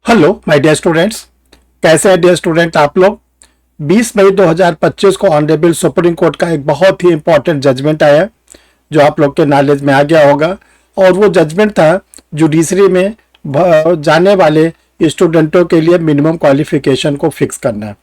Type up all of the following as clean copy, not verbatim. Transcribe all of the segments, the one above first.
Hello my dear students, कैसे हैं dear student आप लोग। 20 मई 2025 को ऑनरेबल सुप्रीम कोर्ट का एक बहुत ही इंपॉर्टेंट जजमेंट आया जो आप लोग के नॉलेज में आ गया होगा। और वो जजमेंट था जुडिशरी में जाने वाले स्टूडेंटों के लिए मिनिमम क्वालिफिकेशन को फिक्स करना।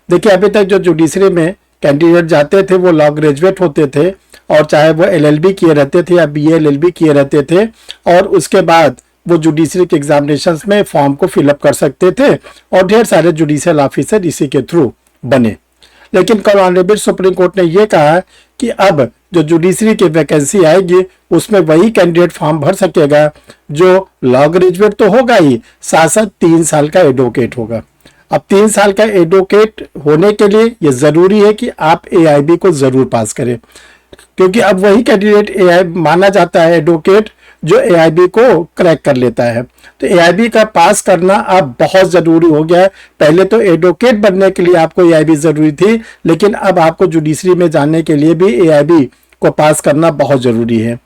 देखिए, अभी तक जो जुडिशरी में कैंडिडेट जाते थे वो लॉ ग्रेजुएट होते थे, और चाहे वो LLB किए रहते थे या BA LLB किए रहते थे, और उसके बाद वो जुडिशरी के एग्जामिनेशंस में फॉर्म को फिलअप कर सकते थे और ढेर सारे जुडिशियल ऑफिसर इसी के थ्रू बने। लेकिन कल ऑनरेबल सुप्रीम कोर्ट ने ये कहा कि अब जो जुडिशरी की वैकेंसी आएगी उसमें वही कैंडिडेट फॉर्म भर सकेगा जो लॉ ग्रेजुएट तो होगा ही, साथ साथ 3 साल का एडवोकेट होगा। अब 3 साल का एडवोकेट होने के लिए ये जरूरी है कि आप AIB को जरूर पास करें, क्योंकि अब वही कैंडिडेट AI माना जाता है एडवोकेट जो AIB को क्रैक कर लेता है। तो AIB का पास करना अब बहुत जरूरी हो गया है। पहले तो एडवोकेट बनने के लिए आपको AIB जरूरी थी, लेकिन अब आपको जुडिशरी में जाने के लिए भी AIB को पास करना बहुत जरूरी है।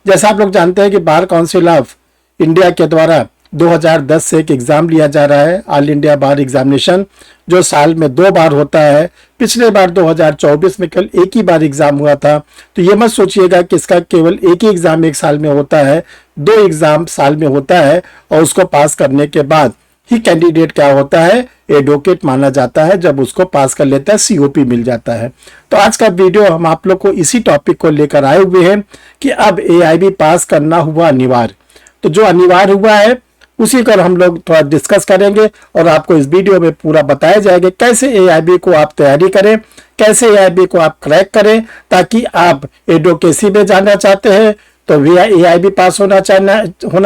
जैसा आप लोग जानते हैं कि बार काउंसिल ऑफ इंडिया के द्वारा 2010 से एक एग्जाम लिया जा रहा है, ऑल इंडिया बार एग्जामिनेशन, जो साल में 2 बार होता है। पिछले बार 2024 में केवल एक ही बार एग्जाम हुआ था। तो ये मत सोचिएगा कि इसका केवल एक ही एग्जाम एक साल में होता है, 2 एग्जाम साल में होता है, और उसको पास करने के बाद ही कैंडिडेट क्या होता है, एडवोकेट माना जाता है। जब उसको पास कर लेता है COP मिल जाता है। तो आज का वीडियो हम आप लोग को इसी टॉपिक को लेकर आए हुए हैं कि अब AIB पास करना हुआ अनिवार्य। तो जो अनिवार्य हुआ है उसी पर हम लोग थोड़ा डिस्कस करेंगे और आपको इस वीडियो में पूरा बताया जाएगा कैसे AIB को आप तैयारी करें, कैसे AIB को आप क्रैक करें, ताकि आप एडवोकेसी में जाना चाहते हैं तो भी AIB पास होना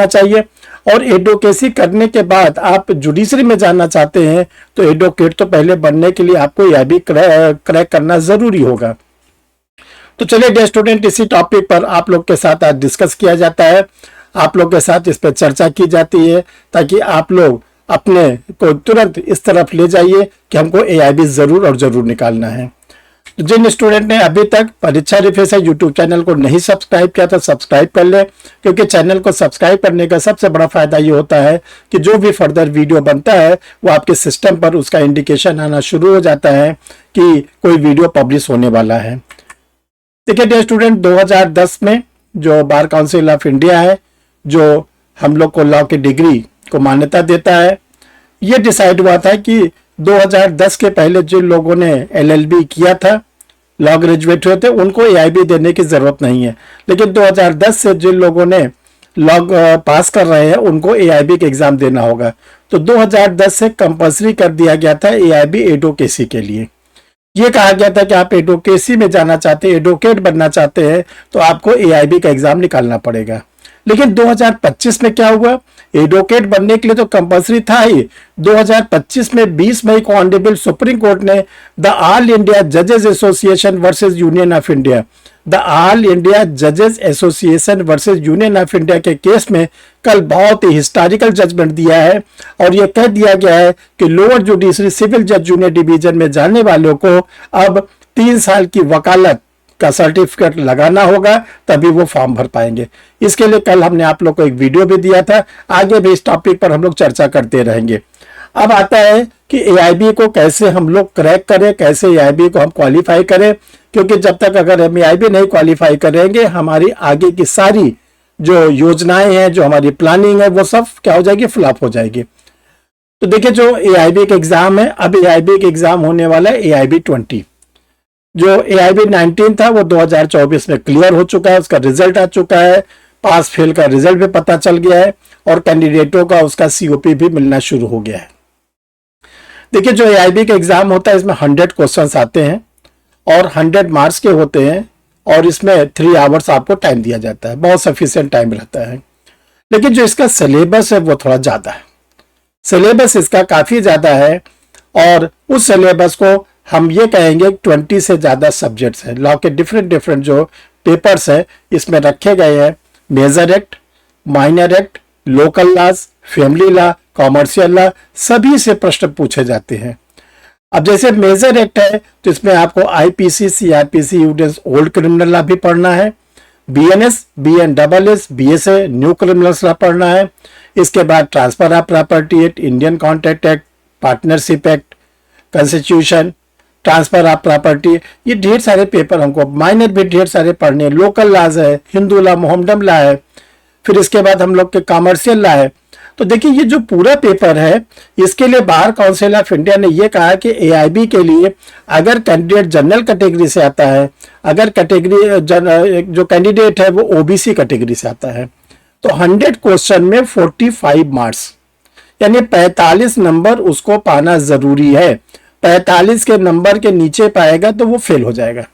चाहिए, और एडवोकेसी करने के बाद आप जुडिशरी में जाना चाहते हैं तो एडवोकेट तो पहले बनने के लिए आपको AIB क्रैक करना जरूरी होगा। तो चलिए डियर स्टूडेंट, इसी टॉपिक पर आप लोग के साथ आज डिस्कस किया जाता है, आप लोग के साथ इस पर चर्चा की जाती है, ताकि आप लोग अपने को तुरंत इस तरफ ले जाइए कि हमको AIB जरूर और जरूर निकालना है। तो जिन स्टूडेंट ने अभी तक परीक्षा रिफ्रेशर यूट्यूब चैनल को नहीं सब्सक्राइब किया तो सब्सक्राइब कर ले, क्योंकि चैनल को सब्सक्राइब करने का सबसे बड़ा फायदा ये होता है कि जो भी फर्दर वीडियो बनता है वो आपके सिस्टम पर उसका इंडिकेशन आना शुरू हो जाता है कि कोई वीडियो पब्लिश होने वाला है। देखिए डियर स्टूडेंट, 2010 में जो बार काउंसिल ऑफ इंडिया है, जो हम लोग को लॉ की डिग्री को मान्यता देता है, ये डिसाइड हुआ था कि 2010 के पहले जिन लोगों ने LLB किया था, लॉ ग्रेजुएट हुए थे, उनको AIB देने की जरूरत नहीं है। लेकिन 2010 से जिन लोगों ने लॉ पास कर रहे हैं उनको AIB का एग्जाम देना होगा। तो 2010 से कंपल्सरी कर दिया गया था AIB एडवोकेसी के लिए। ये कहा गया था कि आप एडवोकेसी में जाना चाहते हैं, एडवोकेट बनना चाहते हैं, तो आपको AIB का एग्जाम निकालना पड़ेगा। लेकिन 2025 में क्या हुआ, एडवोकेट बनने के लिए तो कंपल्सरी था ही। 2025 में 20 मई को ऑनरेबल सुप्रीम कोर्ट ने द ऑल इंडिया जजेस association versus union of India, the all India जजेस association versus union of India के केस में कल बहुत ही हिस्टोरिकल जजमेंट दिया है, और यह कह दिया गया है कि लोअर जुडिशरी सिविल जज जूनियर डिवीजन में जाने वालों को अब 3 साल की वकालत का सर्टिफिकेट लगाना होगा, तभी वो फॉर्म भर पाएंगे। इसके लिए कल हमने आप लोग को एक वीडियो भी दिया था, आगे भी इस टॉपिक पर हम लोग चर्चा करते रहेंगे। अब आता है कि AIB को कैसे हम लोग क्रैक करें, कैसे AIB को हम क्वालिफाई करें, क्योंकि जब तक अगर हम AIB नहीं क्वालिफाई करेंगे हमारी आगे की सारी जो योजनाएं हैं, जो हमारी प्लानिंग है, वो सब क्या हो जाएगी, फ्लॉप हो जाएगी। तो देखिए, जो AIB का एग्जाम है, अब AIB का एग्जाम होने वाला है AIB 20। जो AIB 19 था वो 2024 में क्लियर हो चुका है, उसका रिजल्ट आ चुका है, पास फेल का रिजल्ट भी पता चल गया है, और कैंडिडेटों का उसका COP भी मिलना शुरू हो गया है। देखिए, जो AIB का एग्जाम होता है इसमें 100 क्वेश्चंस आते हैं और 100 मार्क्स के होते हैं, और इसमें 3 आवर्स आपको टाइम दिया जाता है, बहुत सफिशिएंट टाइम रहता है। लेकिन जो इसका सिलेबस है वो थोड़ा ज्यादा है, सिलेबस इसका काफी ज्यादा है, और उस सिलेबस को हम ये कहेंगे 20 से ज्यादा सब्जेक्ट्स हैं। लॉ के डिफरेंट जो पेपर्स है इसमें रखे गए हैं, major act, minor act, local laws, family law, commercial law, सभी से प्रश्न पूछे जाते हैं। अब जैसे मेजर एक्ट है तो इसमें आपको IPC, CRPC, evidence old criminal law भी पढ़ना है। BNS, BNSS, BSA new criminals law पढ़ना है। इसके बाद transfer of property act, Indian contract act, partnership act, constitution, transfer of property, ये ढेर सारे पेपर हमको माइनर भी ढेर सारे पढ़ने। लोकल लॉज है, हिंदू लॉ, मोहम्मडन लॉ है, फिर इसके बाद हम लोग के कमर्शियल लॉ है। तो देखिए ये जो पूरा पेपर है, इसके लिए बार काउंसिल ऑफ इंडिया ने ये कहा कि AIB के लिए अगर कैंडिडेट जनरल कैटेगरी से आता है, अगर कैटेगरी जो कैंडिडेट है वो OBC कैटेगरी से आता है, तो 100 क्वेश्चन में 45 मार्क्स यानी 45 नंबर उसको पाना जरूरी है। 45 के नंबर के नीचे पाएगा तो वो फेल हो जाएगा।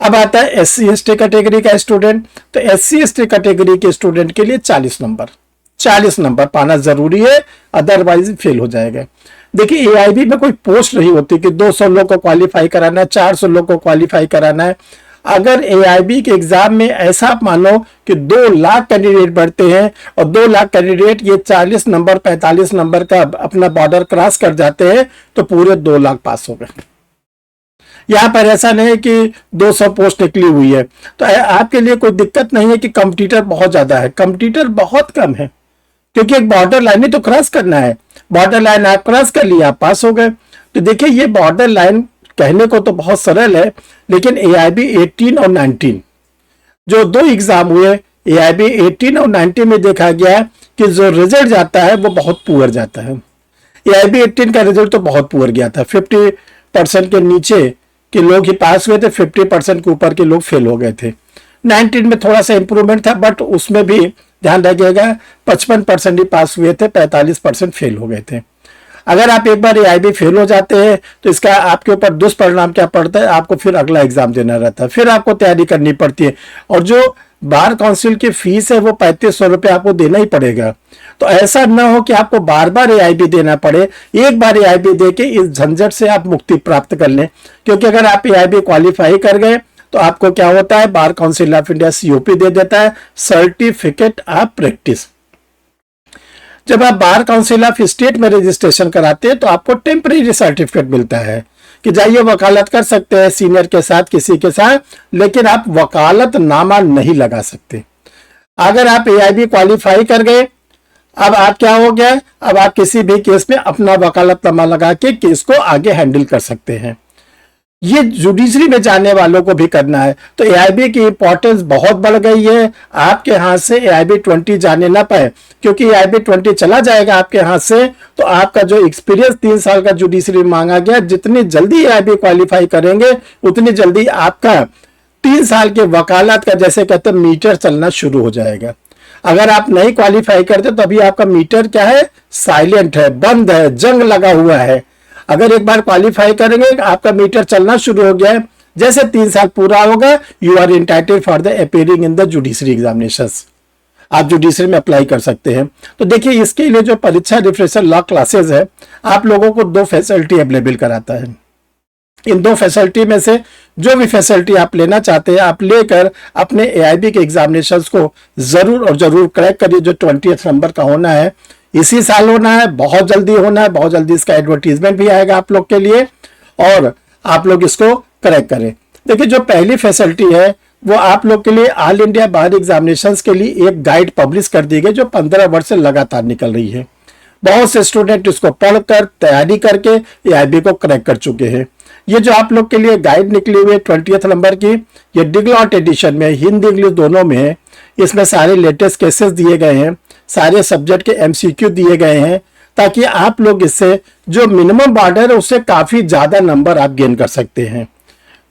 अब आता है SC ST कैटेगरी का स्टूडेंट, तो SC ST कैटेगरी के स्टूडेंट के लिए 40 नंबर पाना जरूरी है, अदरवाइज फेल हो जाएगा। देखिए AIB में कोई पोस्ट नहीं होती कि 200 लोग को क्वालिफाई कराना है, 400 लोग को क्वालिफाई कराना है। अगर AIB के एग्जाम में ऐसा आप मानो कि 2 लाख कैंडिडेट बढ़ते हैं और 2 लाख कैंडिडेट ये 40 नंबर 45 नंबर का अपना बॉर्डर क्रॉस कर जाते हैं तो पूरे 2 लाख पास हो गए। यहाँ पर ऐसा नहीं है कि 200 पोस्ट निकली हुई है, तो आपके लिए कोई दिक्कत नहीं है कि कंपटीटर बहुत ज्यादा है, कंपटीटर बहुत कम है, क्योंकि एक बॉर्डर लाइन ही तो क्रॉस करना है। बॉर्डर लाइन आप क्रॉस कर लिया, आप पास हो गए। तो देखिए ये बॉर्डर लाइन कहने को तो बहुत सरल है, लेकिन AIB 18 और 19 जो 2 एग्जाम हुए, AIB 18 और 19 में देखा गया कि जो रिजल्ट जाता है वो बहुत पुअर जाता है। AIB 18 का रिजल्ट तो बहुत पुअर गया था, 50% के नीचे के लोग ही पास हुए थे, 50% के ऊपर के लोग फेल हो गए थे। 19 में थोड़ा सा इंप्रूवमेंट था, बट उसमें भी ध्यान रखिएगा 55% ही पास हुए थे, 45% फेल हो गए थे। अगर आप एक बार AIB फेल हो जाते हैं तो इसका आपके ऊपर दुष्परिणाम क्या पड़ता है, आपको फिर अगला एग्जाम देना रहता है, फिर आपको तैयारी करनी पड़ती है, और जो बार काउंसिल की फीस है वो 3500 रुपये आपको देना ही पड़ेगा। तो ऐसा ना हो कि आपको बार बार AIB देना पड़े, एक बार AIB दे के इस झंझट से आप मुक्ति प्राप्त कर लें। क्योंकि अगर आप AIB क्वालिफाई कर गए तो आपको क्या होता है, bar council of India COP दे देता है, सर्टिफिकेट ऑफ प्रैक्टिस। जब आप बार काउंसिल ऑफ स्टेट में रजिस्ट्रेशन कराते हैं तो आपको टेम्परेरी सर्टिफिकेट मिलता है कि जाइए वकालत कर सकते हैं सीनियर के साथ, किसी के साथ, लेकिन आप वकालत नामा नहीं लगा सकते। अगर आप AIB क्वालिफाई कर गए, अब आप क्या हो गया, अब आप किसी भी केस में अपना वकालतनामा लगा के केस को आगे हैंडल कर सकते हैं। ये जुडिशरी में जाने वालों को भी करना है। तो AIB की इंपॉर्टेंस बहुत बढ़ गई है। आपके हाथ से AIB 20 जाने ना पाए, क्योंकि AIB 20 चला जाएगा आपके हाथ से तो आपका जो एक्सपीरियंस 3 साल का जुडिशरी में मांगा गया, जितनी जल्दी AIB क्वालिफाई करेंगे उतनी जल्दी आपका 3 साल के वकालत का, जैसे कहते हैं, मीटर चलना शुरू हो जाएगा। अगर आप नहीं क्वालिफाई करते तो अभी आपका मीटर क्या है, साइलेंट है, बंद है, जंग लगा हुआ है। अगर एक बार क्वालिफाई करेंगे, आपका मीटर चलना शुरू हो गया है, जैसे 3 साल पूरा होगा, you are entitled for the appearing in the judiciary examinations. आप जुडिशरी में अप्लाई कर सकते हैं। तो देखिए इसके लिए जो परीक्षा रिफ्रेशर लॉ क्लासेस है, आप लोगों को 2 फैसिलिटी अवेलेबल कराता है। इन 2 फैसिलिटी में से जो भी फैसिलिटी आप लेना चाहते हैं, आप लेकर अपने AIB के एग्जामिनेशंस को जरूर और जरूर क्रैक करिए। जो 20th नंबर का होना है, इसी साल होना है, बहुत जल्दी होना है, बहुत जल्दी इसका एडवर्टीजमेंट भी आएगा आप लोग के लिए, और आप लोग इसको क्रैक करें। देखिए जो पहली फैसिलिटी है वो आप लोग के लिए ऑल इंडिया बार एग्जामिनेशंस के लिए एक गाइड पब्लिश कर दी गई, जो 15 वर्ष से लगातार निकल रही है। बहुत से स्टूडेंट इसको पढ़कर तैयारी करके AIB को क्रैक कर चुके हैं। ये जो आप लोग के लिए गाइड निकली हुई है 20th नंबर की, ये डिगलॉट एडिशन में, हिंदी इंग्लिश दोनों में है। इसमें सारे लेटेस्ट केसेस दिए गए हैं, सारे सब्जेक्ट के MCQ दिए गए हैं, ताकि आप लोग इससे जो मिनिमम बॉर्डर है उससे काफी ज्यादा नंबर आप गेन कर सकते हैं।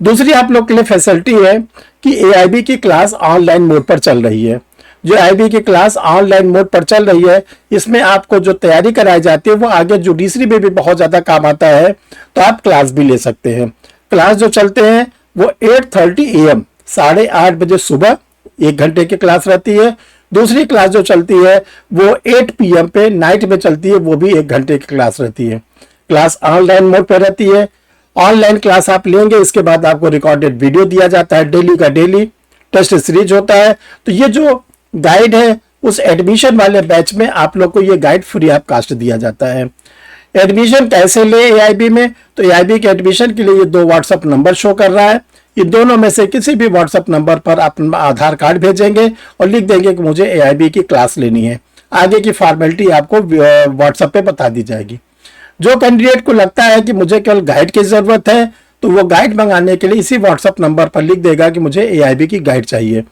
दूसरी आप लोग के लिए फैसिलिटी है कि AIB की क्लास ऑनलाइन मोड पर चल रही है। जो AIB की क्लास ऑनलाइन मोड पर चल रही है, इसमें आपको जो तैयारी कराई जाती है वो आगे जुडिशरी में भी बहुत ज्यादा काम आता है, तो आप क्लास भी ले सकते हैं। क्लास जो चलते हैं वो 8:30 AM 8:30 बजे सुबह 1 घंटे की क्लास रहती है। दूसरी क्लास जो चलती है वो 8 PM पे नाइट में चलती है, वो भी 1 घंटे की क्लास रहती है। क्लास ऑनलाइन मोड पर रहती है। ऑनलाइन क्लास आप लेंगे, इसके बाद आपको रिकॉर्डेड वीडियो दिया जाता है, डेली का डेली टेस्ट सीरीज होता है। तो ये जो गाइड है, उस एडमिशन वाले बैच में आप लोग को ये गाइड फ्री ऑफ कास्ट दिया जाता है। एडमिशन कैसे ले AIB में, तो AIB के एडमिशन के लिए ये 2 व्हाट्सएप नंबर शो कर रहा है। इन दोनों में से किसी भी व्हाट्सएप नंबर पर अपना आधार कार्ड भेजेंगे और लिख देंगे कि मुझे AIB की क्लास लेनी है। आगे की फॉर्मेलिटी आपको व्हाट्सएप पे बता दी जाएगी। जो कैंडिडेट को लगता है कि मुझे केवल गाइड की जरूरत है तो वो गाइड मंगाने के लिए इसी व्हाट्सएप नंबर पर लिख देगा कि मुझे AIB की गाइड चाहिए।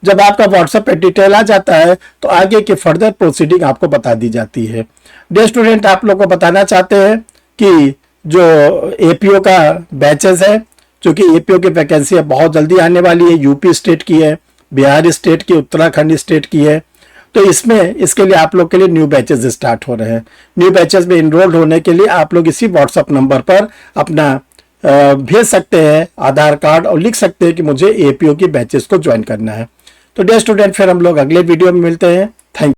जब आपका व्हाट्सएप पे डिटेल आ जाता है तो आगे की फर्दर प्रोसीडिंग आपको बता दी जाती है। डियर स्टूडेंट, आप लोग को बताना चाहते हैं कि जो APO का बैचेस है, क्योंकि APO की वैकेंसी बहुत जल्दी आने वाली है, यूपी स्टेट की है, बिहार स्टेट की, उत्तराखंड स्टेट की है, तो इसके लिए आप लोग के लिए न्यू बैचेस स्टार्ट हो रहे हैं। न्यू बैचेस में इनरोल्ड होने के लिए आप लोग इसी व्हाट्सएप नंबर पर अपना भेज सकते हैं आधार कार्ड और लिख सकते हैं कि मुझे APO की बैचेस को ज्वाइन करना है। तो डियर स्टूडेंट, फिर हम लोग अगले वीडियो में मिलते हैं। Thank you.